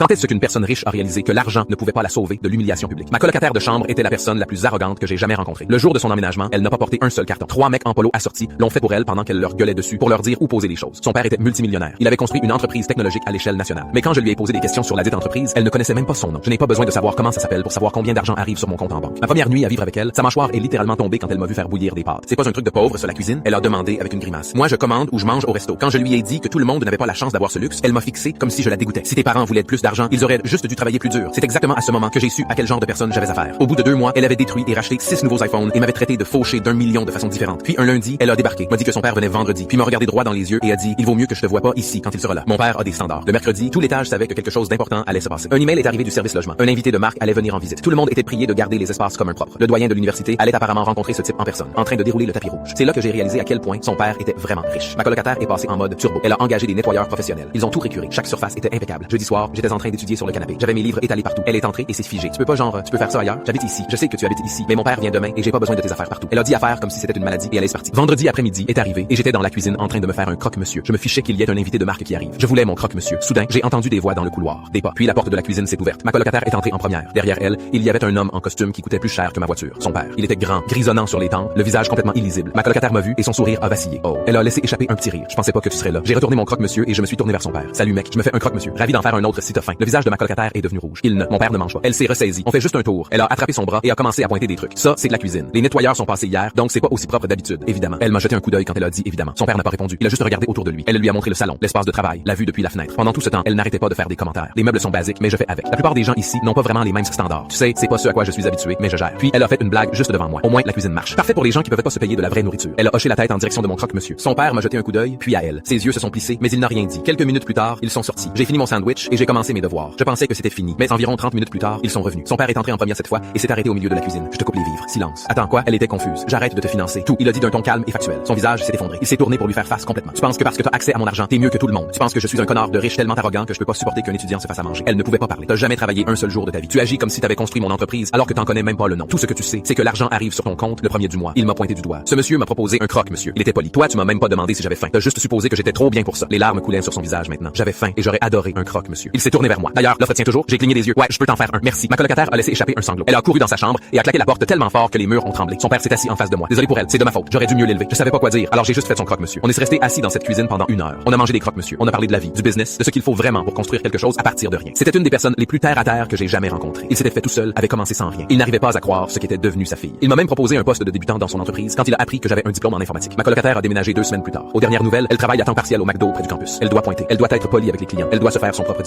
Quand est-ce qu'une personne riche a réalisé que l'argent ne pouvait pas la sauver de l'humiliation publique? Ma colocataire de chambre était la personne la plus arrogante que j'ai jamais rencontrée. Le jour de son emménagement, elle n'a pas porté un seul carton. 3 mecs en polo assortis l'ont fait pour elle pendant qu'elle leur gueulait dessus pour leur dire où poser les choses. Son père était multimillionnaire. Il avait construit une entreprise technologique à l'échelle nationale. Mais quand je lui ai posé des questions sur la dite entreprise, elle ne connaissait même pas son nom. Je n'ai pas besoin de savoir comment ça s'appelle pour savoir combien d'argent arrive sur mon compte en banque. Ma première nuit à vivre avec elle, sa mâchoire est littéralement tombée quand elle m'a vu faire bouillir des pâtes. C'est pas un truc de pauvre, ça, la cuisine? Elle a demandé avec une grimace. Moi, je commande ou je mange au resto. Quand je lui ai dit que tout le monde n'avait pas la chance d'avoir ce luxe, elle m'a fixé comme si je la dégoûtais. Si tes parents voulaient plus d'argent, ils auraient juste dû travailler plus dur. C'est exactement à ce moment que j'ai su à quel genre de personne j'avais affaire. Au bout de 2 mois, elle avait détruit et racheté 6 nouveaux iPhones et m'avait traité de fauché d'1 million de façons différentes. Puis un lundi, elle a débarqué, m'a dit que son père venait vendredi, puis m'a regardé droit dans les yeux et a dit: il vaut mieux que je te vois pas ici quand il sera là. Mon père a des standards. Le mercredi, tout l'étage savait que quelque chose d'important allait se passer. Un email est arrivé du service logement. Un invité de marque allait venir en visite. Tout le monde était prié de garder les espaces communs propres. Le doyen de l'université allait apparemment rencontrer ce type en personne, en train de dérouler le tapis rouge. C'est là que j'ai réalisé à quel point son père était vraiment riche. Ma colocataire est passée en mode turbo. Elle a engagé des nettoyeurs professionnels. Ils ont tout récuré. Chaque surface était impeccable. Jeudi soir, j'étais en train d'étudier sur le canapé. J'avais mes livres étalés partout. Elle est entrée et s'est figée. Tu peux pas tu peux faire ça ailleurs. J'habite ici. Je sais que tu habites ici, mais mon père vient demain et j'ai pas besoin de tes affaires partout. Elle a dit à faire comme si c'était une maladie et elle est partie. Vendredi après-midi est arrivé et j'étais dans la cuisine en train de me faire un croque-monsieur. Je me fichais qu'il y ait un invité de marque qui arrive. Je voulais mon croque-monsieur. Soudain, j'ai entendu des voix dans le couloir, des pas. Puis la porte de la cuisine s'est ouverte. Ma colocataire est entrée en première. Derrière elle, il y avait un homme en costume qui coûtait plus cher que ma voiture. Son père. Il était grand, grisonnant sur les tempes, le visage complètement illisible. Ma colocataire m'a vu et son sourire a vacillé. Oh. Elle a laissé échapper un petit rire. Je pensais pas que tu serais là. J'ai retourné mon croque-monsieur et je me suis tourné vers son père. Salut mec, je me fais un croque-monsieur. Ravi d'en faire un autre si t'as faim. Le visage de ma colocataire est devenu rouge. Mon père ne mange pas. Elle s'est ressaisie. On fait juste un tour. Elle a attrapé son bras et a commencé à pointer des trucs. Ça, c'est de la cuisine. Les nettoyeurs sont passés hier, donc c'est pas aussi propre d'habitude, évidemment. Elle m'a jeté un coup d'œil quand elle a dit évidemment. Son père n'a pas répondu. Il a juste regardé autour de lui. Elle lui a montré le salon, l'espace de travail, la vue depuis la fenêtre. Pendant tout ce temps, elle n'arrêtait pas de faire des commentaires. Les meubles sont basiques, mais je fais avec. La plupart des gens ici n'ont pas vraiment les mêmes standards. Tu sais, c'est pas ce à quoi je suis habitué, mais je gère. Puis elle a fait une blague juste devant moi. Au moins la cuisine marche. Parfait pour les gens qui peuvent pas se payer de la vraie nourriture. Elle a hoché la tête en direction de mon croque-monsieur. Son père m'a jeté un coup d'œil, puis à elle. Ses yeux se sont plissés, mais il n'a rien dit. Quelques minutes plus tard, ils sont sortis. J'ai fini mon sandwich et j'ai commencé mes devoirs. Je pensais que c'était fini, mais environ 30 minutes plus tard, ils sont revenus. Son père est entré en premier cette fois et s'est arrêté au milieu de la cuisine. Je te coupe les vivres. Silence. Attends quoi? Elle était confuse. J'arrête de te financer. Tout. Il a dit d'un ton calme et factuel. Son visage s'est effondré. Il s'est tourné pour lui faire face complètement. Tu penses que parce que t'as accès à mon argent, t'es mieux que tout le monde. Tu penses que je suis un connard de riche tellement arrogant que je peux pas supporter qu'un étudiant se fasse à manger. Elle ne pouvait pas parler. T'as jamais travaillé un seul jour de ta vie. Tu agis comme si t'avais construit mon entreprise alors que t'en connais même pas le nom. Tout ce que tu sais, c'est que l'argent arrive sur ton compte le premier du mois. Il m'a pointé du doigt. Ce monsieur m'a proposé un croque-monsieur. Il était poli. Toi, tu m'as même pas demandé si j'avais faim. T'as juste supposé que j'étais trop bien pour ça. Les larmes coulaient sur son visage maintenant. J'avais faim et j'aurais adoré un croque-monsieur. Il s'est tourné vers moi. D'ailleurs, l'offre tient toujours. J'ai cligné des yeux. Ouais, je peux t'en faire un. Merci. Ma colocataire a laissé échapper un sanglot. Elle a couru dans sa chambre et a claqué la porte tellement fort que les murs ont tremblé. Son père s'est assis en face de moi. Désolé pour elle, c'est de ma faute. J'aurais dû mieux l'élever. Je savais pas quoi dire. Alors j'ai juste fait son croque-monsieur. On est resté assis dans cette cuisine pendant 1 heure. On a mangé des croque-monsieur. On a parlé de la vie, du business, de ce qu'il faut vraiment pour construire quelque chose à partir de rien. C'était une des personnes les plus terre à terre que j'ai jamais rencontrées. Il s'était fait tout seul, avait commencé sans rien. Il n'arrivait pas à croire ce qu'était devenu sa fille. Il m'a même proposé un poste de débutant dans son entreprise quand il a appris que j'avais un diplôme en informatique. Ma colocataire a déménagé 2 semaines plus tard. Aux dernières nouvelles, elle travaille à temps partiel au McDo près du campus. Elle doit pointer. Elle doit être polie avec les clients. Elle doit se faire son propre